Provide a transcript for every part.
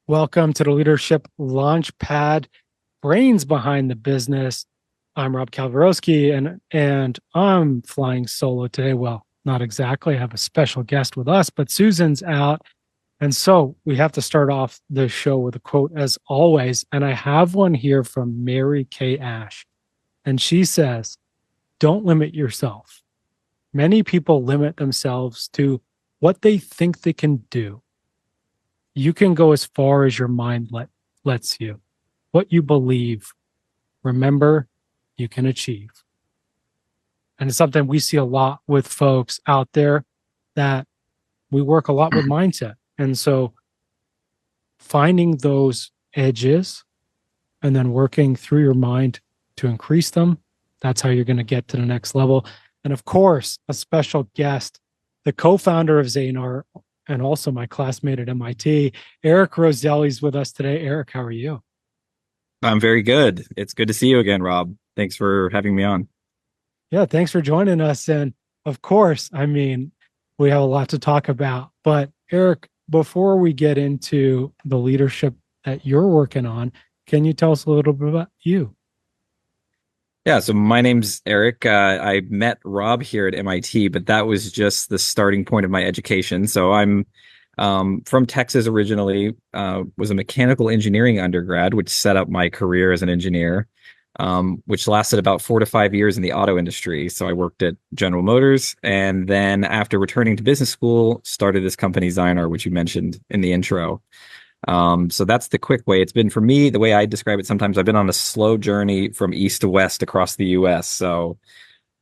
Welcome to the Leadership Launchpad, brains behind the business. I'm Rob Kalwarowski, and I'm flying solo today. Well, not exactly. I have a special guest with us, but Susan's out. And so we have to start off the show with a quote as always. And I have one here from Mary Kay Ash. And she says, "Don't limit yourself. Many people limit themselves to what they think they can do. You can go as far as your mind lets you. What you believe, remember, you can achieve." And it's something we see a lot with folks out there, that we work a lot with mindset. And so finding those edges and then working through your mind to increase them, that's how you're going to get to the next level. And of course, a special guest, the co-founder of ZaiNar, and also my classmate at MIT, Eric Roselli, is with us today. Eric, how are you? I'm very good. It's good to see you again, Rob. Thanks for having me on. Yeah, thanks for joining us. And of course, I mean, we have a lot to talk about. But Eric, before we get into the leadership that you're working on, can you tell us a little bit about you? Yeah, so my name's Eric. I met Rob here at MIT, but that was just the starting point of my education. So I'm from Texas originally, was a mechanical engineering undergrad, which set up my career as an engineer, which lasted about 4 to 5 years in the auto industry. So I worked at General Motors, and then after returning to business school, started this company ZaiNar, which you mentioned in the intro. So that's the quick way. It's been, for me, the way I describe it, sometimes I've been on a slow journey from east to west across the US. So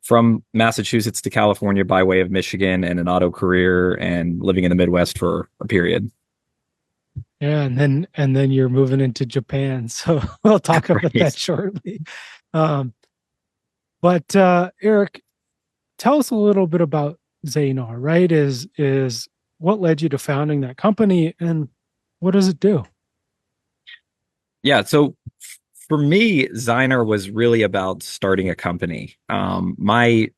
from Massachusetts to California by way of Michigan, and an auto career, and living in the Midwest for a period. Yeah, and then you're moving into Japan. So we'll talk about Right. that shortly. Um, but Eric, tell us a little bit about ZaiNar, right? Is what led you to founding that company, and what does it do? Yeah. So for me, ZaiNar was really about starting a company. My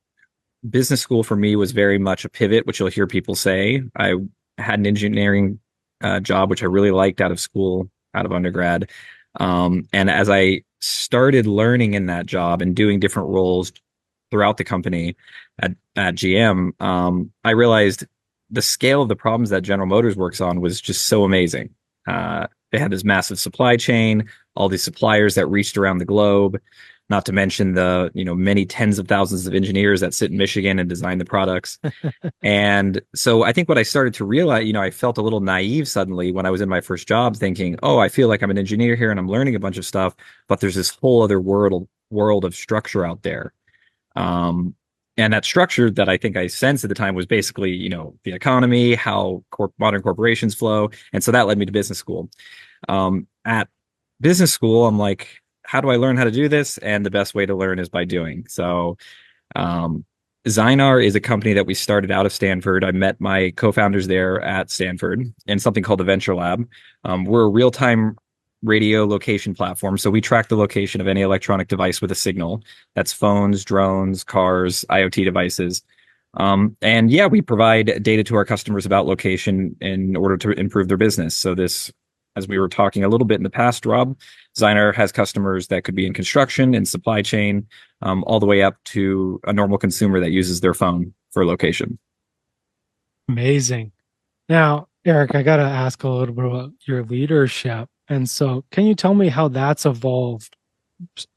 business school for me was very much a pivot, which you'll hear people say. I had an engineering job, which I really liked out of school, out of undergrad. And as I started learning in that job and doing different roles throughout the company at GM, I realized the scale of the problems that General Motors works on was just so amazing. They had this massive supply chain, all these suppliers that reached around the globe, not to mention the, many tens of thousands of engineers that sit in Michigan and design the products. And so I think what I started to realize, I felt a little naive suddenly when I was in my first job, thinking, oh, I feel like I'm an engineer here and I'm learning a bunch of stuff, but there's this whole other world of structure out there. And that structure that I think I sensed at the time was basically, the economy, how modern corporations flow. And so that led me to business school. At business school, I'm like, how do I learn how to do this? And the best way to learn is by doing. So ZaiNar is a company that we started out of Stanford. I met my co-founders there at Stanford in something called the Venture Lab. We're a real-time radio location platform. So we track the location of any electronic device with a signal. That's phones, drones, cars, IoT devices. And yeah, we provide data to our customers about location in order to improve their business. So this, as we were talking a little bit in the past, Rob, ZaiNar has customers that could be in construction and supply chain, all the way up to a normal consumer that uses their phone for location. Amazing. Now, Eric, I got to ask a little bit about your leadership. And so, can you tell me how that's evolved,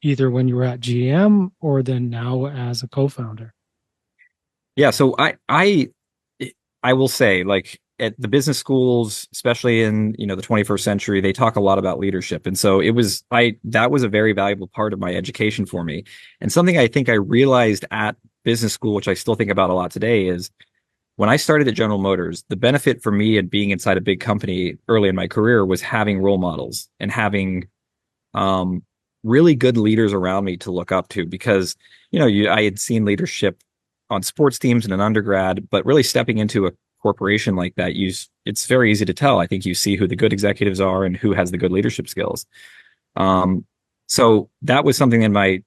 either when you were at GM or then now as a co-founder? Yeah, so I will say, like, at the business schools, especially in, the 21st century, they talk a lot about leadership. And so that was a very valuable part of my education for me. And something I think I realized at business school, which I still think about a lot today, is when I started at General Motors, the benefit for me at being inside a big company early in my career was having role models and having really good leaders around me to look up to, because, I had seen leadership on sports teams in an undergrad, but really stepping into a corporation like that, it's very easy to tell. I think you see who the good executives are and who has the good leadership skills. So that was something in my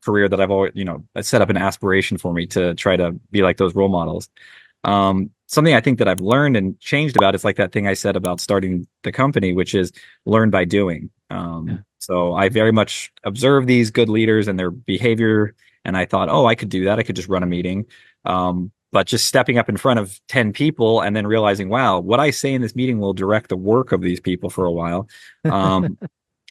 career that I've always, set up an aspiration for me to try to be like those role models. something I think that I've learned and changed about is like that thing I said about starting the company, which is learn by doing. Yeah. So I very much observe these good leaders and their behavior, and I thought, oh, I could do that. I could just run a meeting. But just stepping up in front of 10 people and then realizing, wow, what I say in this meeting will direct the work of these people for a while. Um,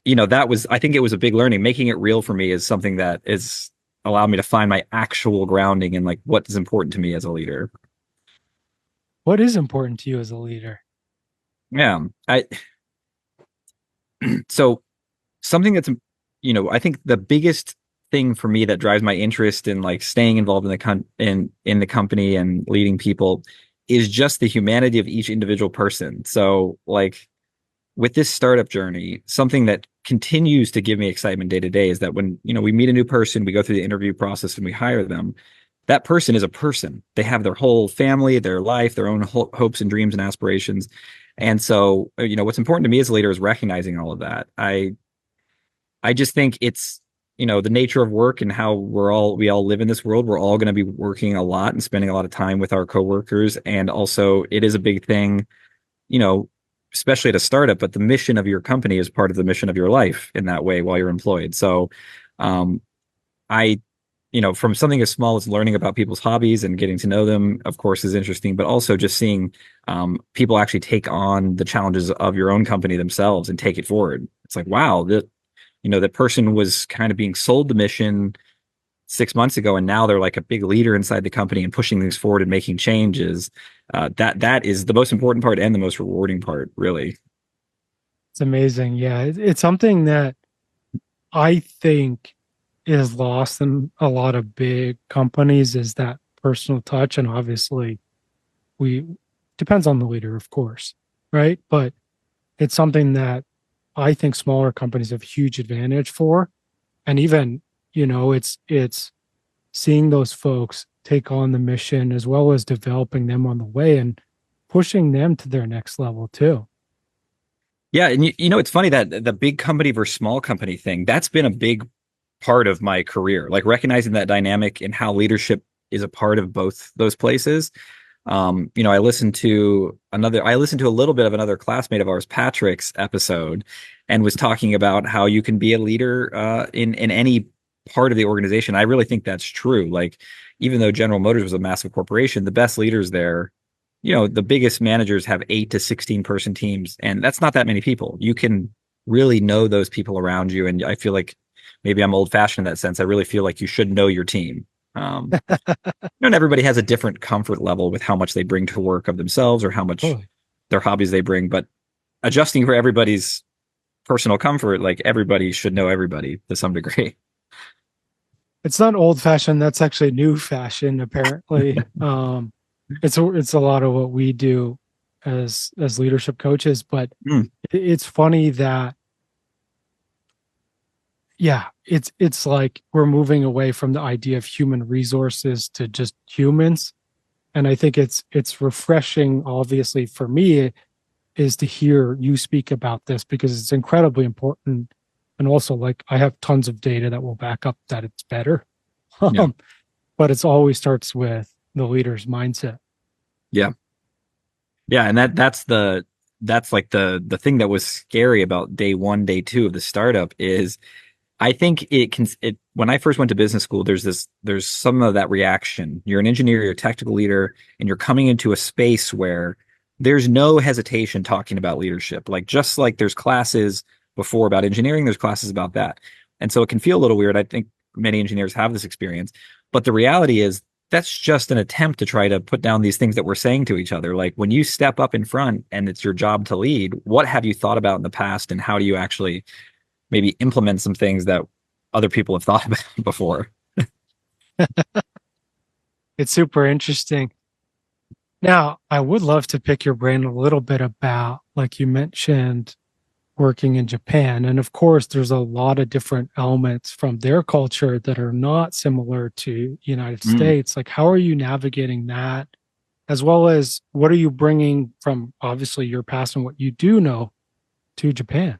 that was, I think it was a big learning. Making it real for me is something that is allowed me to find my actual grounding in like what is important to me as a leader. What is important to you as a leader? Yeah. So something that's, I think the biggest thing for me that drives my interest in like staying involved in in the company and leading people is just the humanity of each individual person. So like with this startup journey, something that continues to give me excitement day to day is that when, we meet a new person, we go through the interview process and we hire them, that person is a person. They have their whole family, their life, their own hopes and dreams and aspirations. And so, what's important to me as a leader is recognizing all of that. I just think it's, the nature of work and how we all live in this world. We're all going to be working a lot and spending a lot of time with our coworkers. And also it is a big thing, you know, especially at a startup, but the mission of your company is part of the mission of your life in that way while you're employed. So, I, from something as small as learning about people's hobbies and getting to know them, of course, is interesting, but also just seeing people actually take on the challenges of your own company themselves and take it forward. It's like, wow, that person was kind of being sold the mission 6 months ago, and now they're like a big leader inside the company and pushing things forward and making changes. That is the most important part and the most rewarding part, really. It's amazing. Yeah, it's something that I think is lost in a lot of big companies is that personal touch. And obviously, we depends on the leader, of course, right? But it's something that I think smaller companies have huge advantage for. And even, it's seeing those folks take on the mission as well as developing them on the way and pushing them to their next level too. Yeah, and it's funny that the big company versus small company thing, that's been a big part of my career, like recognizing that dynamic and how leadership is a part of both those places. I listened to a little bit of another classmate of ours, Patrick's episode, and was talking about how you can be a leader in any part of the organization. I really think that's true. Like, even though General Motors was a massive corporation, the best leaders there, the biggest managers have 8 to 16 person teams, and that's not that many people. You can really know those people around you, and I feel like maybe I'm old fashioned in that sense. I really feel like you should know your team. And everybody has a different comfort level with how much they bring to work of themselves or how much Totally. their hobbies they bring, but adjusting for everybody's personal comfort, like everybody should know everybody to some degree. It's not old fashioned. That's actually new fashion, apparently. It's a lot of what we do as leadership coaches, but Mm, it's funny that yeah, it's like we're moving away from the idea of human resources to just humans. And I think it's refreshing, obviously, for me, is to hear you speak about this because it's incredibly important. And also, like, I have tons of data that will back up that it's better. yeah. But it's always starts with the leader's mindset. Yeah. Yeah. And that's like the thing that was scary about day one, day two of the startup is I think when I first went to business school, there's some of that reaction. You're an engineer, you're a technical leader, and you're coming into a space where there's no hesitation talking about leadership. Like, just like there's classes before about engineering, there's classes about that. And so it can feel a little weird. I think many engineers have this experience, but the reality is that's just an attempt to try to put down these things that we're saying to each other. Like, when you step up in front and it's your job to lead, what have you thought about in the past and how do you actually maybe implement some things that other people have thought about before? It's super interesting. Now, I would love to pick your brain a little bit about, like you mentioned, working in Japan. And of course, there's a lot of different elements from their culture that are not similar to United Mm. States. Like, how are you navigating that? As well as what are you bringing from obviously your past and what you do know to Japan?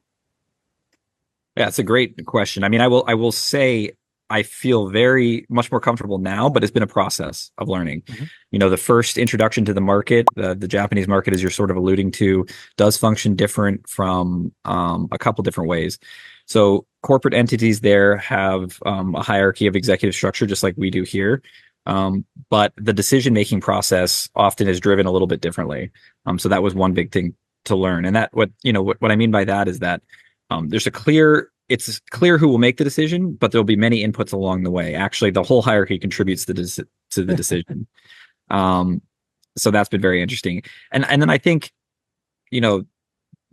Yeah, it's a great question. I mean, I will say I feel very much more comfortable now, but it's been a process of learning. Mhm. The first introduction to the market, the Japanese market, as you're sort of alluding to, does function different from a couple different ways. So corporate entities there have a hierarchy of executive structure, just like we do here. But the decision-making process often is driven a little bit differently. So that was one big thing to learn. And what I mean by that is that it's clear who will make the decision, but there'll be many inputs along the way. Actually, the whole hierarchy contributes to the decision. Um, so that's been very interesting. And then I think, you know,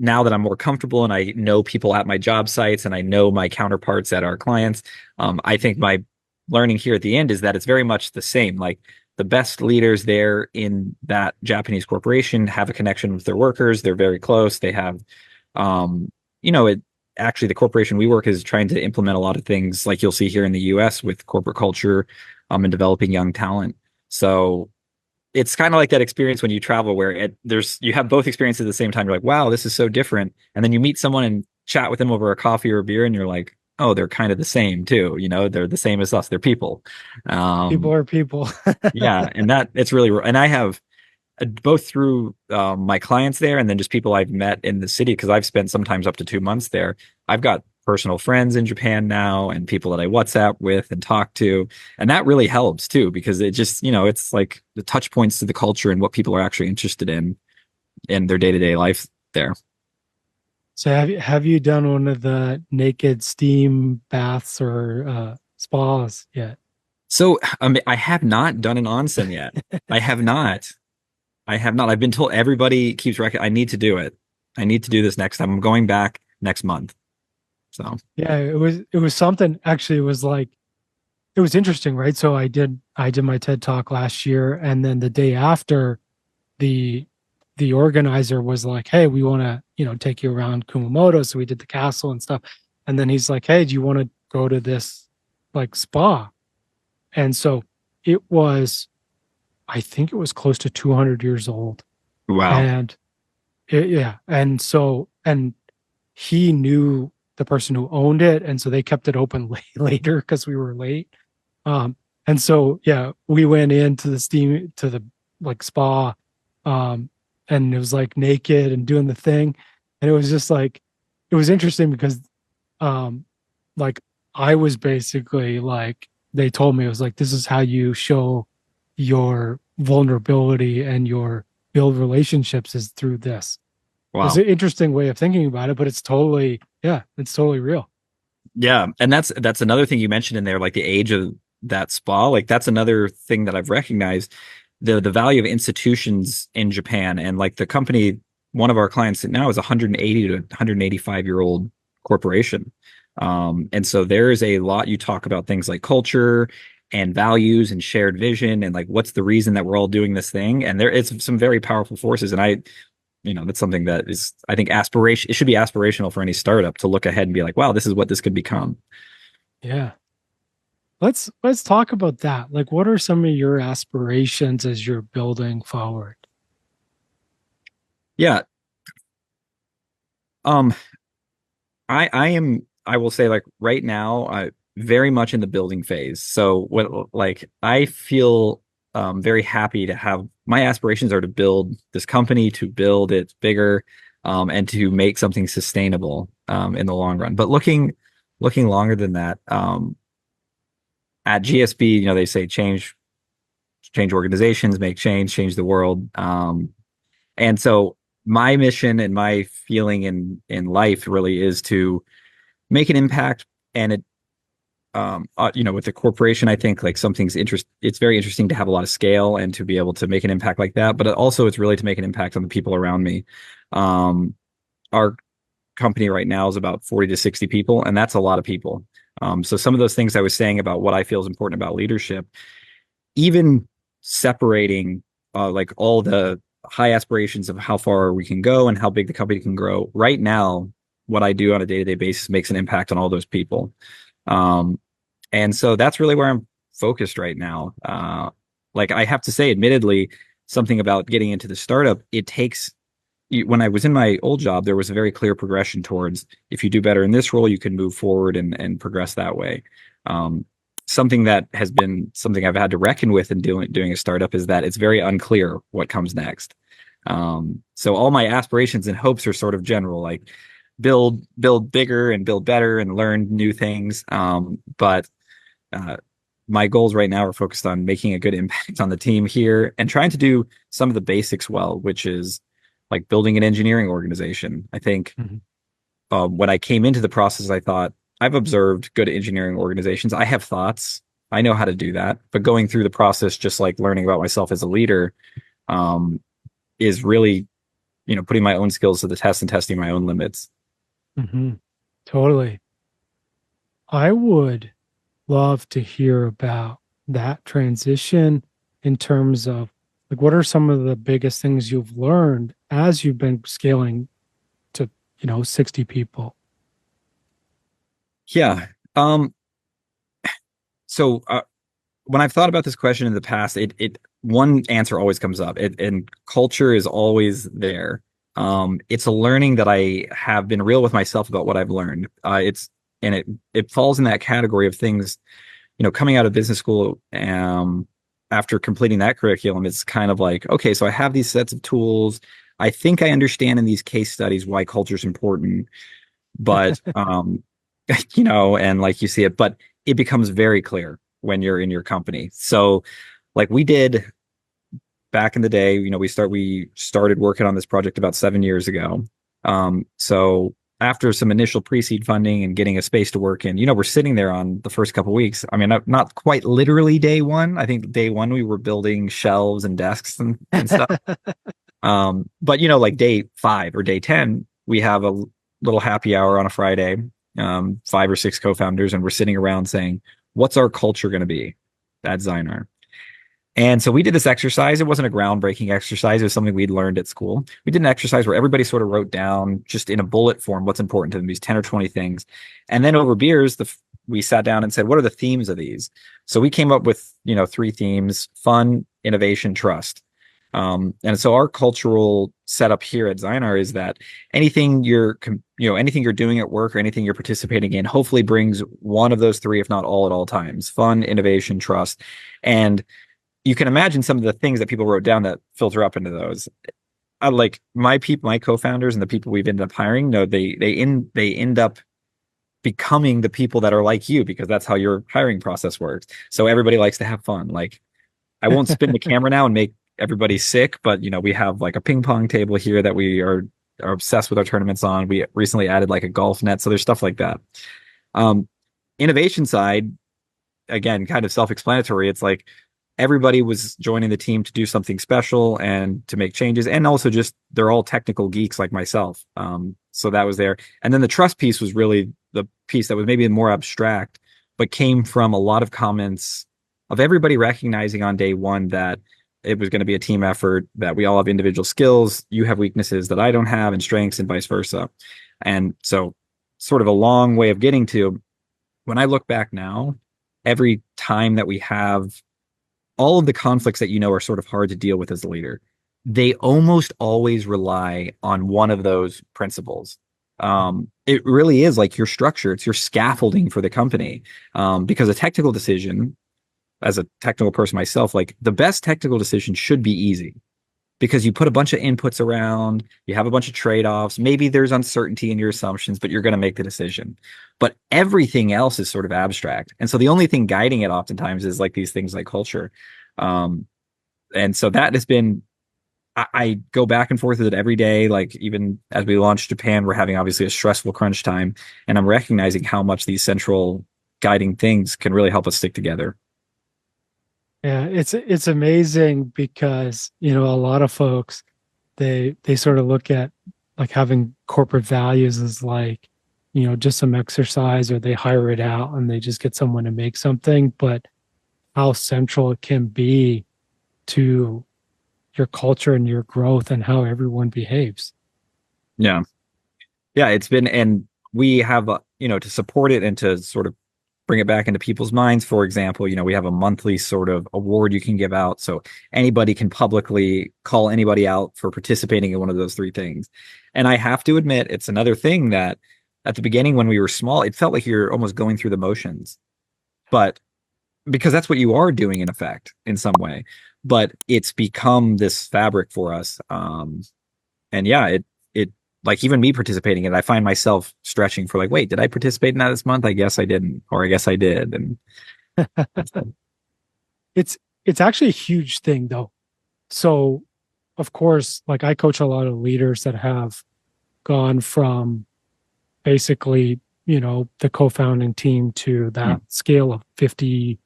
now that I'm more comfortable and I know people at my job sites and I know my counterparts at our clients, I think my learning here at the end is that it's very much the same. Like the best leaders there in that Japanese corporation have a connection with their workers. They're very close. They have, it actually the corporation we work is trying to implement a lot of things like you'll see here in the US with corporate culture, and developing young talent. So it's kind of like that experience when you travel where you have both experiences at the same time. You're like, wow, this is so different. And then you meet someone and chat with them over a coffee or a beer and you're like, oh, they're kind of the same too. They're the same as us. They're people. People are people. Yeah. And that it's really, and I have both through my clients there and then just people I've met in the city, because I've spent sometimes up to 2 months there. I've got personal friends in Japan now and people that I WhatsApp with and talk to. And that really helps too, because it just, it's like the touch points to the culture and what people are actually interested in their day-to-day life there. So have you done one of the naked steam baths or spas yet? So I have not done an onsen yet. I have not. I have not. I've been told everybody keeps I need to do it. I need to do this next time. I'm going back next month. So Yeah, it was something. Actually, it was interesting, right? So I did my TED talk last year, and then the day after, the the organizer was like, "Hey, we want to take you around Kumamoto." So we did the castle and stuff, and then he's like, "Hey, do you want to go to this like spa?" And so it was, I think it was close to 200 years old, wow. and yeah, and he knew the person who owned it, and so they kept it open later because we were late. And so yeah, we went into the like spa, um, and it was like naked and doing the thing, and it was just like it was interesting because um, like I was basically like they told me it was like this is how you show your vulnerability and your build relationships is through this. It's Wow. an interesting way of thinking about it, but it's totally real. Yeah. And that's another thing you mentioned in there, like the age of that spa. Like that's another thing that I've recognized, the value of institutions in Japan. And like the company, one of our clients now is 180 to 185-year-old corporation. And so there is a lot you talk about things like culture and values and shared vision and like what's the reason that we're all doing this thing. And there is some very powerful forces. And that's something that is, I think, aspiration. It should be aspirational for any startup to look ahead and be like, wow, this is what this could become. Yeah. Let's talk about that. Like, what are some of your aspirations as you're building forward? Yeah. Um, I will say like right now, I very much in the building phase. So I feel very happy to have my aspirations are to build this company, to build it bigger, and to make something sustainable in the long run. But looking longer than that, at GSB, they say change organizations, make change the world. And so my mission and my feeling in life really is to make an impact. And with the corporation, I think like it's very interesting to have a lot of scale and to be able to make an impact like that. But also it's really to make an impact on the people around me. Our company right now is about 40 to 60 people, and that's a lot of people. So some of those things I was saying about what I feel is important about leadership, even separating like all the high aspirations of how far we can go and how big the company can grow. Right now, what I do on a day-to-day basis makes an impact on all those people. And so that's really where I'm focused right now. Like I have to say, admittedly, something about getting into the startup, when I was in my old job, there was a very clear progression towards if you do better in this role, you can move forward and progress that way. something that has been something I've had to reckon with in doing a startup is that it's very unclear what comes next. So all my aspirations and hopes are sort of general, like build bigger and build better and learn new things. But my goals right now are focused on making a good impact on the team here and trying to do some of the basics well, which is like building an engineering organization. I think Mhm. when I came into the process, I thought I've observed good engineering organizations. I have thoughts. I know how to do that. But going through the process, just like learning about myself as a leader, um, is really, putting my own skills to the test and testing my own limits. Mhm. Totally. I would love to hear about that transition in terms of like what are some of the biggest things you've learned as you've been scaling to, 60 people? Yeah. Um, so when I've thought about this question in the past, it one answer always comes up, and culture is always there. It's a learning that I have been real with myself about what I've learned. It falls in that category of things, coming out of business school, after completing that curriculum, it's kind of like, okay, so I have these sets of tools. I think I understand in these case studies why culture is important, but and like you see it, but it becomes very clear when you're in your company. So like we did back in the day, we started working on this project about 7 years ago. So after some initial pre-seed funding and getting a space to work in, we're sitting there on the first couple of weeks. I mean, not quite literally day one. I think day one we were building shelves and desks and stuff. But like day 5 or day 10, we have a little happy hour on a Friday, 5 or 6 co-founders, and we're sitting around saying, what's our culture going to be at ZaiNar? And so we did this exercise. It wasn't a groundbreaking exercise. It was something we'd learned at school. We did an exercise where everybody sort of wrote down just in a bullet form what's important to them, these 10 or 20 things. And then over beers, we sat down and said, what are the themes of these? So we came up with, 3 themes: fun, innovation, trust. And so our cultural setup here at ZaiNar is that anything anything you're doing at work or anything you're participating in, hopefully brings one of those 3, if not all, at all times: fun, innovation, trust. And you can imagine some of the things that people wrote down that filter up into those. Like my co-founders and the people we've ended up hiring, no, they end up becoming the people that are like you, because that's how your hiring process works. So everybody likes to have fun. Like, I won't spin the camera now and make everybody sick, but we have like a ping pong table here that we are obsessed with our tournaments on. We recently added like a golf net, so there's stuff like that. Um, Innovation side, again, kind of self-explanatory. It's like everybody was joining the team to do something special and to make changes, and also just they're all technical geeks like myself. So that was there. And then the trust piece was really the piece that was maybe more abstract, but came from a lot of comments of everybody recognizing on day one that it was going to be a team effort, that we all have individual skills. You have weaknesses that I don't have, and strengths, and vice versa. And so, sort of a long way of getting to, when I look back now, every time that we have all of the conflicts that are sort of hard to deal with as a leader, they almost always rely on one of those principles. It really is like your structure, it's your scaffolding for the company. Because a technical decision, as a technical person myself, like the best technical decision should be easy, because you put a bunch of inputs around, you have a bunch of trade-offs, maybe there's uncertainty in your assumptions, but you're going to make the decision. But everything else is sort of abstract. And so the only thing guiding it oftentimes is like these things like culture. And so that has been, I go back and forth with it every day. Like even as we launch Japan, we're having obviously a stressful crunch time, and I'm recognizing how much these central guiding things can really help us stick together. Yeah, it's amazing because, a lot of folks they sort of look at like having corporate values as like, just some exercise, or they hire it out and they just get someone to make something, but how central it can be to your culture and your growth and how everyone behaves. Yeah. Yeah, it's been, and we have, to support it and to sort of bring it back into people's minds. For example, we have a monthly sort of award you can give out. So anybody can publicly call anybody out for participating in one of those 3 things. And I have to admit, it's another thing that at the beginning when we were small, it felt like you're almost going through the motions. But because that's what you are doing in effect in some way, but it's become this fabric for us. And yeah, it like even me participating in it, I find myself stretching for like, wait, did I participate in that this month? I guess I didn't, or I guess I did. And It's it's actually a huge thing though. So of course, like I coach a lot of leaders that have gone from basically, the co-founding team to that scale of 50,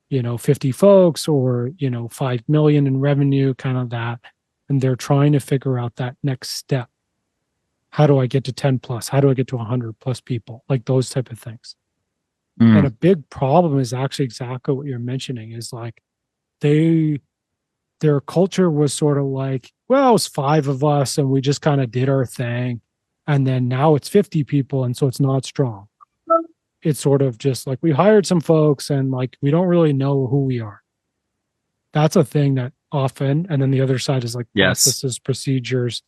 50 folks or, 5 million in revenue, kind of that. And they're trying to figure out that next step. How do I get to 10 plus? How do I get to 100 plus people? Like those type of things. And a big problem is actually exactly what you're mentioning is like they their culture was sort of like, well, it was five of us and we just kind of did our thing. And then now it's 50 people. And so it's not strong. It's sort of just like we hired some folks and like we don't really know who we are. That's a thing that often, and then the other side is like yes, processes, procedures,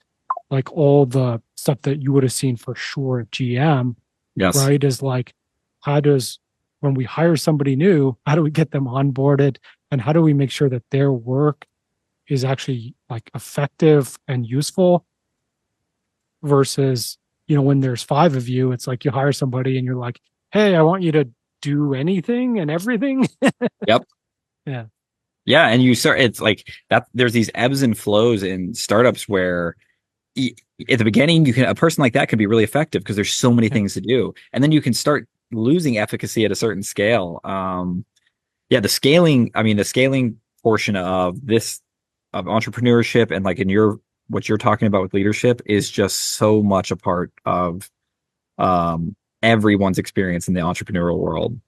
like all the stuff that you would have seen for sure at GM, yes, right? Is like, how does, when we hire somebody new, how do we get them onboarded? And how do we make sure that their work is actually like effective and useful versus, when there's five of you, it's like you hire somebody and you're like, hey, I want you to do anything and everything. yep. Yeah. Yeah, and you start, it's like that there's these ebbs and flows in startups where at the beginning a person like that can be really effective because there's so many things to do. And then you can start losing efficacy at a certain scale. Yeah, the scaling portion of this of entrepreneurship and like in what you're talking about with leadership is just so much a part of everyone's experience in the entrepreneurial world.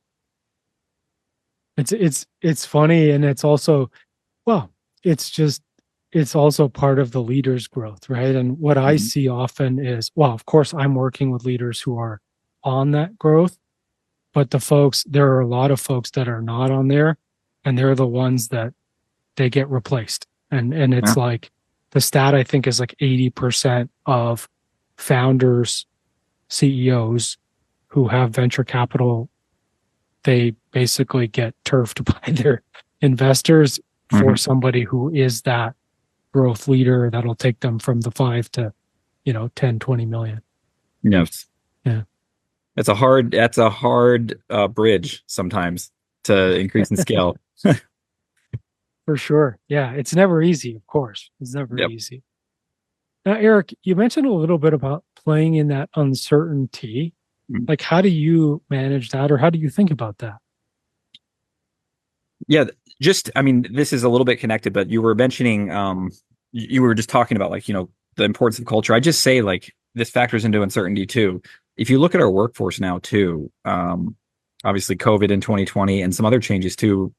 It's funny, and it's also, well, it's also part of the leader's growth, right? And what I Mhm. see often is, well, of course I'm working with leaders who are on that growth, but there are a lot of folks that are not on there, and they're the ones that they get replaced. And Yeah. it's like the stat I think is like 80% of founders, CEOs who have venture capital, they basically get turfed by their investors for Mhm. somebody who is that growth leader that'll take them from the 5 to 10, 20 million. Yes. Yeah. That's a hard bridge sometimes to increase in scale. For sure. Yeah, it's never easy, of course. It's never Yep. easy. Now, Eric, you mentioned a little bit about playing in that uncertainty. Mm. Like, how do you manage that, or how do you think about that? Yeah, I mean, this is a little bit connected, but you were mentioning, you were just talking about like, the importance of culture. I just say like this factors into uncertainty too. If you look at our workforce now too, obviously COVID in 2020 and some other changes too,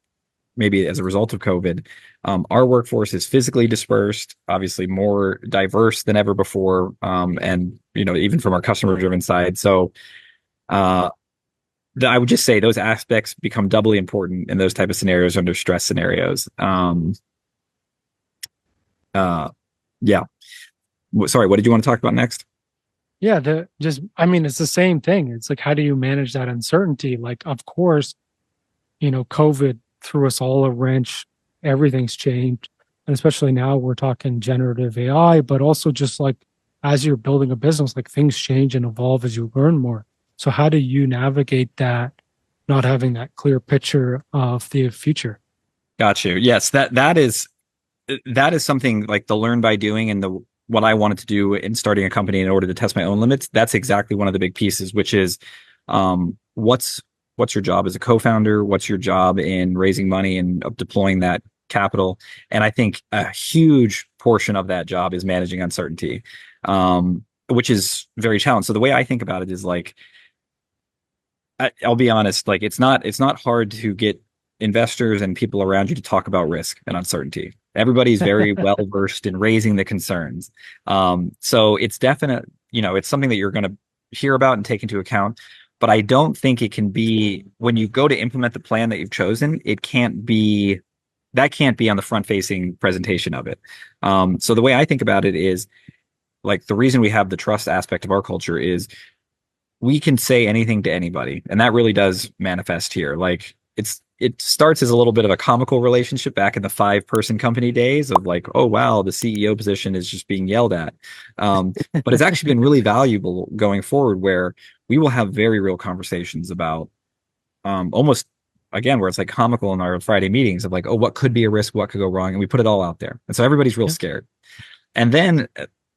maybe as a result of COVID, our workforce is physically dispersed, obviously more diverse than ever before, and even from our customer-driven side. So, uh, I would just say those aspects become doubly important in those type of scenarios under stress scenarios. Uh, yeah. Sorry, what did you want to talk about next? Yeah, I mean, it's the same thing. It's like, how do you manage that uncertainty? Like, of course, COVID threw us all a wrench. Everything's changed. And especially now we're talking generative AI, but also just like as you're building a business, like things change and evolve as you learn more. So how do you navigate that, not having that clear picture of the future? Got you. Yes, that is something like the learn by doing and the what I wanted to do in starting a company in order to test my own limits. That's exactly one of the big pieces, which is what's your job as a co-founder? What's your job in raising money and deploying that capital? And I think a huge portion of that job is managing uncertainty, which is very challenging. So the way I think about it is like I'll be honest, like it's not hard to get investors and people around you to talk about risk and uncertainty. Everybody's very well versed in raising the concerns. So it's definite, it's something that you're going to hear about and take into account. But I don't think it can be when you go to implement the plan that you've chosen, that can't be on the front facing presentation of it. So the way I think about it is like the reason we have the trust aspect of our culture is we can say anything to anybody, and that really does manifest here. Like it starts as a little bit of a comical relationship back in the 5-person company days of like, oh wow, the CEO position is just being yelled at. But it's actually been really valuable going forward, where we will have very real conversations about almost, again, where it's like comical in our Friday meetings of like, oh, what could be a risk, what could go wrong, and we put it all out there, and so everybody's real Yeah, scared. And then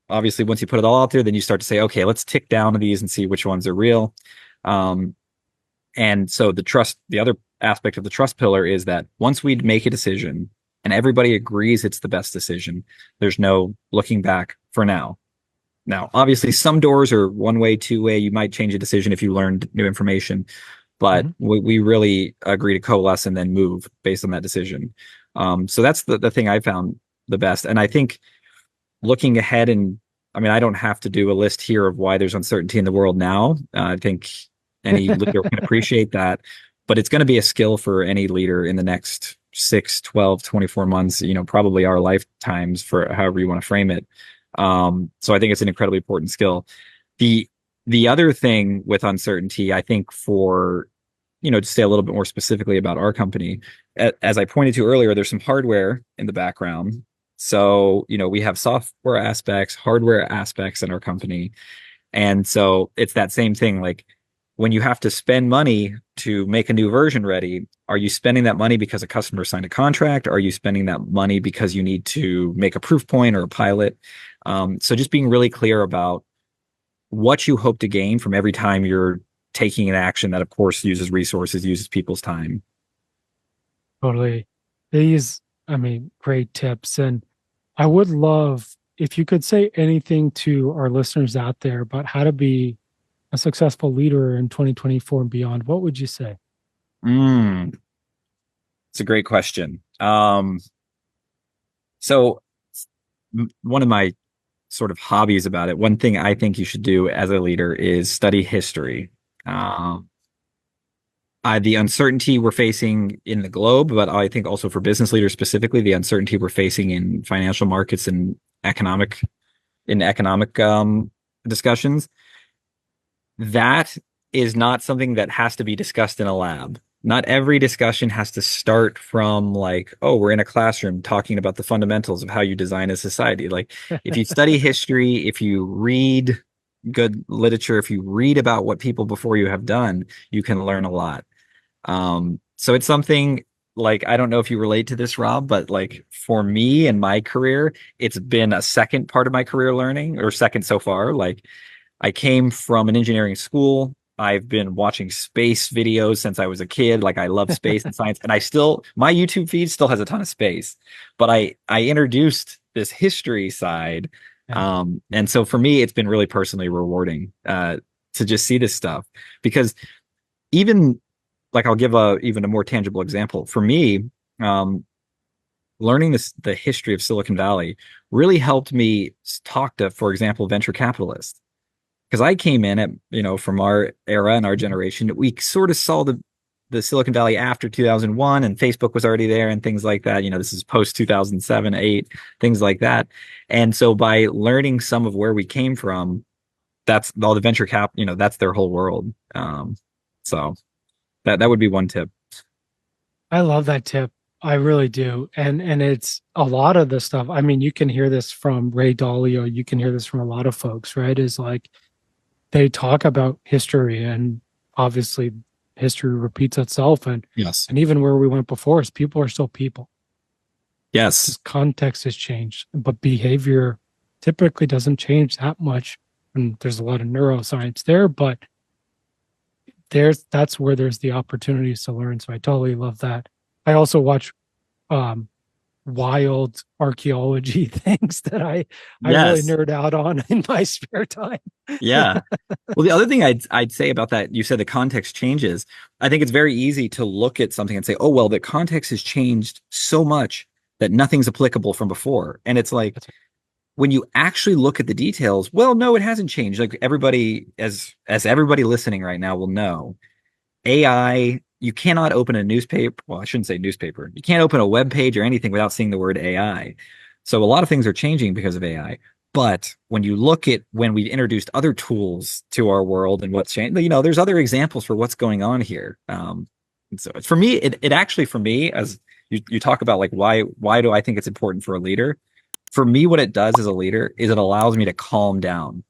obviously once you put it all out there, then you start to say, okay, let's tick down to these and see which ones are real. Um, and so the other aspect of the trust pillar is that once we make a decision and everybody agrees it's the best decision, there's no looking back for now. Now, obviously, some doors are one way, two way. You might change a decision if you learned new information, but hmm we really agree to coalesce and then move based on that decision. So that's the thing I found the best. And I think looking ahead, and I mean, I don't have to do a list here of why there's uncertainty in the world now. I think any leader can appreciate that, but it's going to be a skill for any leader in the next 6, 12, 24 months, probably our lifetimes, for however you want to frame it. So I think it's an incredibly important skill. The other thing with uncertainty, I think, for to stay a little bit more specifically about our company, as I pointed to earlier, there's some hardware in the background. So, we have software aspects, hardware aspects in our company. And so it's that same thing. Like, when you have to spend money to make a new version ready, are you spending that money because a customer signed a contract? Are you spending that money because you need to make a proof point or a pilot? So just being really clear about what you hope to gain from every time you're taking an action that, of course, uses resources, uses people's time. totally. These, I mean, great tips. And I would love if you could say anything to our listeners out there about how to be a successful leader in 2024 and beyond. What would you say? Mm, it's a great question. So one of my sort of hobbies about it, one thing I think you should do as a leader is study history. Um, the uncertainty we're facing in the globe, but I think also for business leaders specifically, the uncertainty we're facing in financial markets and economic discussions, that is not something that has to be discussed in a lab. Not every discussion has to start from like, oh, we're in a classroom talking about the fundamentals of how you design a society. Like, if you study history, if you read good literature, if you read about what people before you have done, you can learn a lot. So it's something, like, I don't know if you relate to this, Rob, but like for me and my career, it's been a second part of my career learning, or second so far. Like, I came from an engineering school. I've been watching space videos since I was a kid. Like, I love space and science, and my YouTube feed still has a ton of space, but I introduced this history side. Yeah, And so for me, it's been really personally rewarding, to just see this stuff, because even, like, I'll give even a more tangible example. For me, um, learning the history of Silicon Valley really helped me talk to, for example, venture capitalists. Because I came in at, from our era and our generation, we sort of saw the Silicon Valley after 2001, and Facebook was already there and things like that. This is post 2007, 8, things like that. And so by learning some of where we came from, that's all the venture cap, that's their whole world. So that would be one tip. I love that tip. I really do. And it's a lot of the stuff. I mean, you can hear this from Ray Dalio. You can hear this from a lot of folks, right? Is like they talk about history, and obviously history repeats itself. Yes. And even where we went before is people are still people. Yes. Just context has changed, but behavior typically doesn't change that much. And there's a lot of neuroscience there, but that's where there's the opportunities to learn. So I totally love that. I also watch um, wild archaeology things that I really Yes. nerd out on in my spare time. Yeah. Well, the other thing I'd say about that, you said the context changes. I think it's very easy to look at something and say, oh, well, the context has changed so much that nothing's applicable from before. And it's like, That's when you actually look at the details, well, no, it hasn't changed. Like, everybody, as everybody listening right now will know, AI, you cannot open a newspaper. Well, I shouldn't say newspaper. You can't open a web page or anything without seeing the word AI. So a lot of things are changing because of AI. But when you look at when we've introduced other tools to our world and what's changed, there's other examples for what's going on here. And so for me, it actually, for me, as you talk about like why do I think it's important for a leader? For me, what it does as a leader is it allows me to calm down.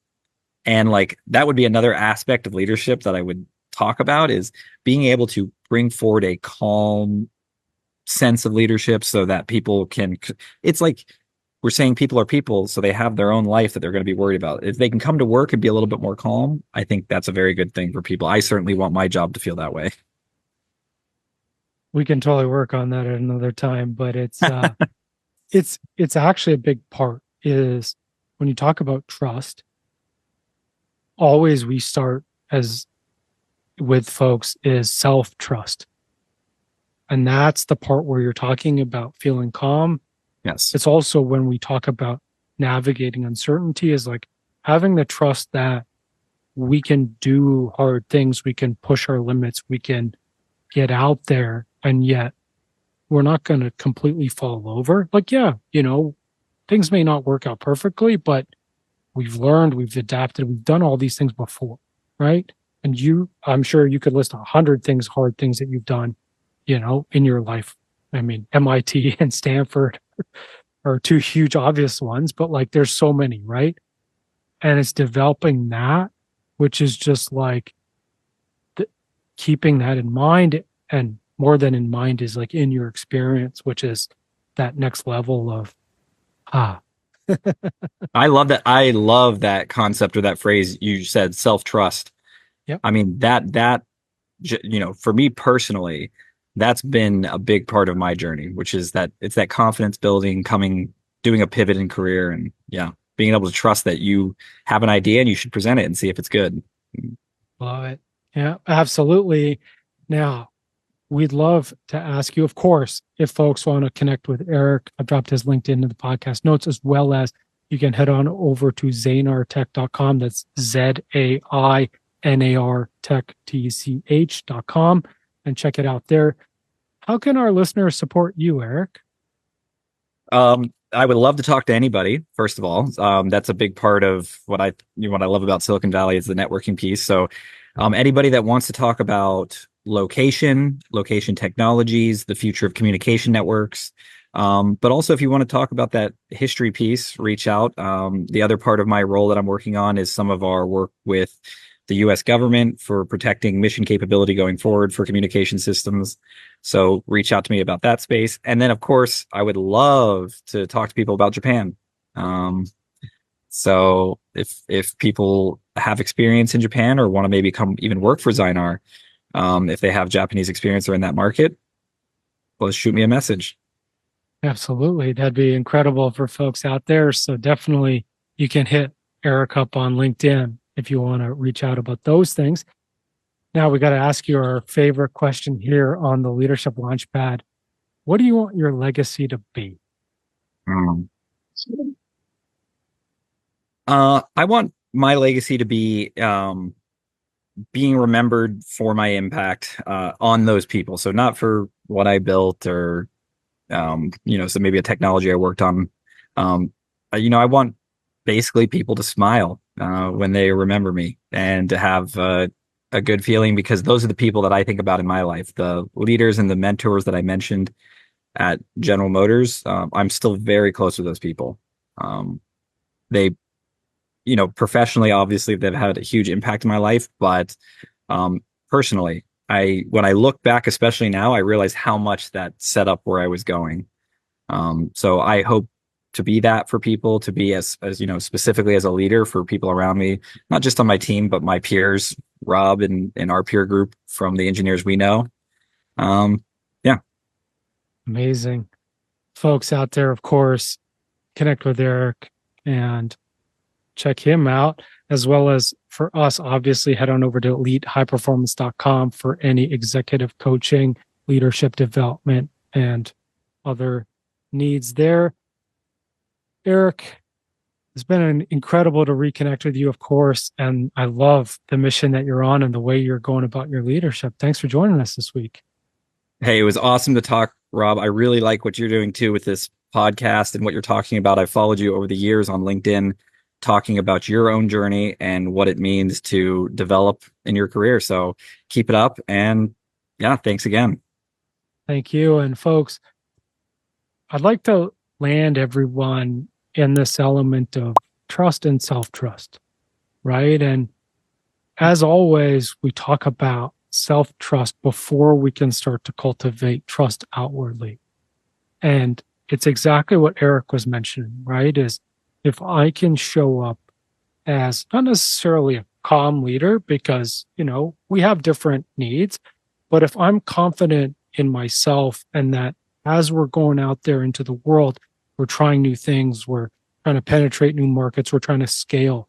And like that would be another aspect of leadership that I would talk about is being able to bring forward a calm sense of leadership so that people can, it's like we're saying people are people, so they have their own life that they're going to be worried about. If they can come to work and be a little bit more calm, I think that's a very good thing for people. I certainly want my job to feel that way. We can totally work on that at another time, but it's actually a big part is when you talk about trust, always we start as with folks is self-trust. And that's the part where you're talking about feeling calm. Yes. It's also when we talk about navigating uncertainty is like having the trust that we can do hard things, we can push our limits, we can get out there, and yet we're not going to completely fall over. Like, yeah, things may not work out perfectly, but we've learned, we've adapted, we've done all these things before, right? And I'm sure you could list 100 things, hard things that you've done, in your life. I mean, MIT and Stanford are two huge obvious ones, but like there's so many, right? And it's developing that, which is just like keeping that in mind, and more than in mind is like in your experience, which is that next level of, I love that. I love that concept or that phrase you said, self-trust. Yep. I mean, for me personally, that's been a big part of my journey, which is that it's that confidence building, doing a pivot in career, and being able to trust that you have an idea and you should present it and see if it's good. Love it. Yeah, absolutely. Now, we'd love to ask you, of course, if folks want to connect with Eric, I've dropped his LinkedIn in the podcast notes, as well as you can head on over to ZaiNarTech.com. That's ZaiNar Tech.com and check it out there. How can our listeners support you, Eric? I would love to talk to anybody. First of all, that's a big part of what I love about Silicon Valley is the networking piece. So, anybody that wants to talk about location technologies, the future of communication networks, but also if you want to talk about that history piece, reach out. The other part of my role that I'm working on is some of our work with the U.S. government for protecting mission capability going forward for communication systems. So reach out to me about that space. And then, of course, I would love to talk to people about Japan. So if people have experience in Japan or want to maybe come even work for ZaiNar, if they have Japanese experience or in that market, well, shoot me a message. Absolutely. That'd be incredible for folks out there. So definitely you can hit Eric up on LinkedIn if you want to reach out about those things. Now we got to ask you our favorite question here on the Leadership Launchpad. What do you want your legacy to be? I want my legacy to be being remembered for my impact on those people. So not for what I built or, so maybe a technology I worked on. I want basically people to smile when they remember me and to have a good feeling, because those are the people that I think about in my life, the leaders and the mentors that I mentioned at General Motors. I'm still very close with those people. They, professionally, obviously they've had a huge impact in my life, but personally, when I look back, especially now, I realize how much that set up where I was going. So I hope to be that for people, to be as specifically as a leader for people around me, not just on my team, but my peers, Rob and our peer group from the engineers we know. Amazing. Folks out there, of course, connect with Eric and check him out, as well as for us, obviously, head on over to elitehighperformance.com for any executive coaching, leadership development, and other needs there. Eric, it's been incredible to reconnect with you, of course, and I love the mission that you're on and the way you're going about your leadership. Thanks for joining us this week. Hey, it was awesome to talk, Rob. I really like what you're doing too with this podcast and what you're talking about. I've followed you over the years on LinkedIn, talking about your own journey and what it means to develop in your career. So keep it up, and Yeah, thanks again. Thank you. And folks, I'd like to land everyone in this element of trust and self trust, right? And as always, we talk about self trust before we can start to cultivate trust outwardly. And it's exactly what Eric was mentioning, right? Is if I can show up as not necessarily a calm leader, because, we have different needs, but if I'm confident in myself and that as we're going out there into the world, we're trying new things, we're trying to penetrate new markets, we're trying to scale.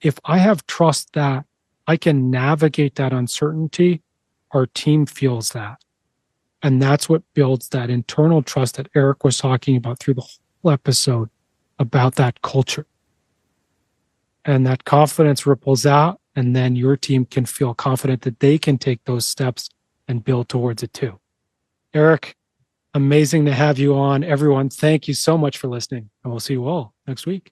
If I have trust that I can navigate that uncertainty, our team feels that. And that's what builds that internal trust that Eric was talking about through the whole episode about that culture. And that confidence ripples out, and then your team can feel confident that they can take those steps and build towards it too. Eric, amazing to have you on. Everyone, thank you so much for listening, and we'll see you all next week.